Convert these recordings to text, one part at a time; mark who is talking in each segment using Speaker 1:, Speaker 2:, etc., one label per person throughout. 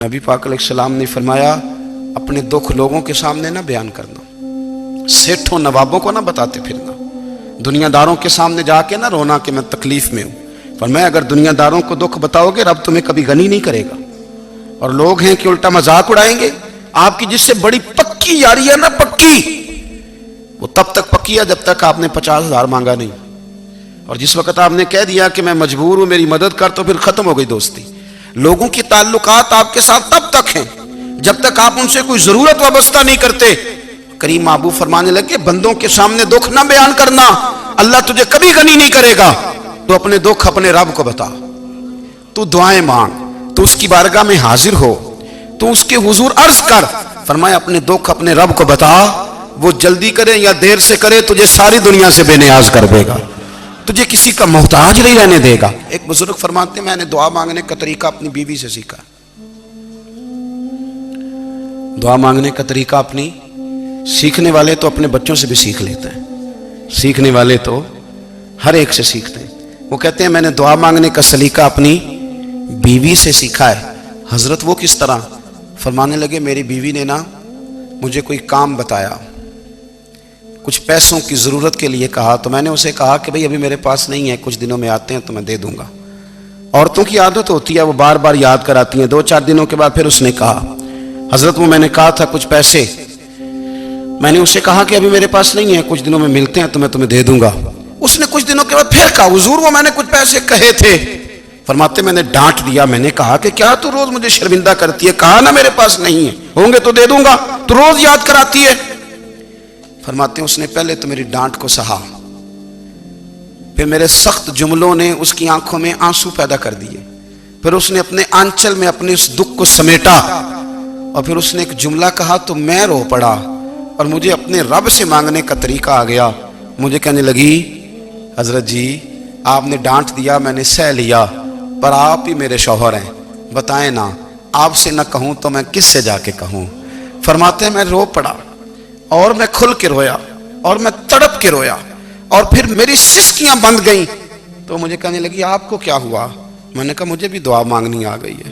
Speaker 1: نبی پاک علیہ السلام نے فرمایا اپنے دکھ لوگوں کے سامنے نہ بیان کرنا، سیٹھوں نوابوں کو نہ بتاتے پھرنا، دنیا داروں کے سامنے جا کے نہ رونا کہ میں تکلیف میں ہوں۔ فرمایا اگر دنیا داروں کو دکھ بتاؤ گے رب تمہیں کبھی غنی نہیں کرے گا، اور لوگ ہیں کہ الٹا مذاق اڑائیں گے۔ آپ کی جس سے بڑی پکی یاری ہے نا، پکی، وہ تب تک پکی ہے جب تک آپ نے 50,000 مانگا نہیں، اور جس وقت آپ نے کہہ دیا کہ میں مجبور ہوں میری مدد کر، تو پھر ختم ہو گئی دوستی۔ لوگوں کی تعلقات آپ کے ساتھ تب تک ہیں جب تک آپ ان سے کوئی ضرورت وابستہ نہیں کرتے۔ کریم محبوب فرمانے لگے بندوں کے سامنے دکھ نہ بیان کرنا، اللہ تجھے کبھی غنی نہیں کرے گا۔ تو اپنے دکھ اپنے رب کو بتا، تو دعائیں مانگ، تو اس کی بارگاہ میں حاضر ہو، تو اس کے حضور عرض کر۔ فرمایا اپنے دکھ اپنے رب کو بتا، وہ جلدی کرے یا دیر سے کرے تجھے ساری دنیا سے بے نیاز کر دے گا، تجھے کسی کا محتاج نہیں رہنے دے گا۔ ایک بزرگ فرماتے ہیں میں نے دعا مانگنے کا طریقہ اپنی بیوی سے سیکھا۔ دعا مانگنے کا طریقہ اپنی، سیکھنے والے تو اپنے بچوں سے بھی سیکھ لیتے ہیں، سیکھنے والے تو ہر ایک سے سیکھتے ہیں۔ وہ کہتے ہیں میں نے دعا مانگنے کا سلیقہ اپنی بیوی سے سیکھا ہے۔ حضرت وہ کس طرح؟ فرمانے لگے میری بیوی نے نا مجھے کوئی کام بتایا، کچھ پیسوں کی ضرورت کے لیے کہا، تو میں نے اسے کہا کہ بھئی ابھی میرے پاس نہیں ہے، کچھ دنوں میں آتے ہیں تو میں دے دوں گا۔ عورتوں کی عادت ہوتی ہے وہ بار بار یاد کراتی ہیں، 2-4 دنوں کے بعد پھر اس نے کہا حضرت وہ میں نے کہا تھا کچھ پیسے، میں نے اسے کہا کہ ابھی میرے پاس نہیں ہے، کچھ دنوں میں ملتے ہیں تو میں تمہیں دے دوں گا۔ اس نے کچھ دنوں کے بعد پھر کہا حضور وہ میں نے کچھ پیسے کہے تھے۔ فرماتے میں نے ڈانٹ دیا، میں نے کہا کہ کیا تو روز مجھے شرمندہ کرتی ہے، کہا نا میرے پاس نہیں ہے، ہوں گے تو دے دوں گا، تو روز یاد کراتی ہے۔ فرماتے ہیں اس نے پہلے تو میری ڈانٹ کو سہا، پھر میرے سخت جملوں نے اس کی آنکھوں میں آنسو پیدا کر دیے، پھر اس نے اپنے آنچل میں اپنے اس دکھ کو سمیٹا، اور پھر اس نے ایک جملہ کہا تو میں رو پڑا، اور مجھے اپنے رب سے مانگنے کا طریقہ آ گیا۔ مجھے کہنے لگی حضرت جی آپ نے ڈانٹ دیا میں نے سہ لیا، پر آپ ہی میرے شوہر ہیں، بتائیں نا آپ سے نہ کہوں تو میں کس سے جا کے کہوں۔ فرماتے ہیں میں رو پڑا، اور میں کھل کے رویا، اور میں تڑپ کے رویا، اور پھر میری سسکیاں بند گئیں۔ تو مجھے کہنے لگی آپ کو کیا ہوا؟ میں نے کہا مجھے بھی دعا مانگنی آ گئی ہے،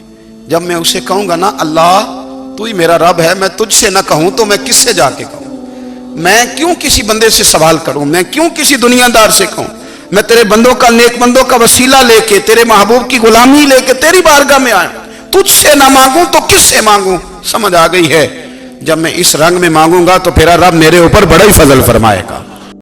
Speaker 1: جب میں اسے کہوں گا نا اللہ تو ہی میرا رب ہے، میں تجھ سے نہ کہوں تو میں کس سے جا کے کہوں؟ میں کیوں کسی بندے سے سوال کروں؟ میں کیوں کسی دنیا دار سے کہوں؟ میں تیرے بندوں کا، نیک بندوں کا وسیلہ لے کے، تیرے محبوب کی غلامی لے کے تیری بارگاہ میں آیا، تجھ سے نہ مانگوں تو کس سے مانگوں؟ سمجھ آ گئی ہے؟ جب میں اس رنگ میں مانگوں گا تو پھر رب میرے اوپر بڑا ہی فضل فرمائے گا۔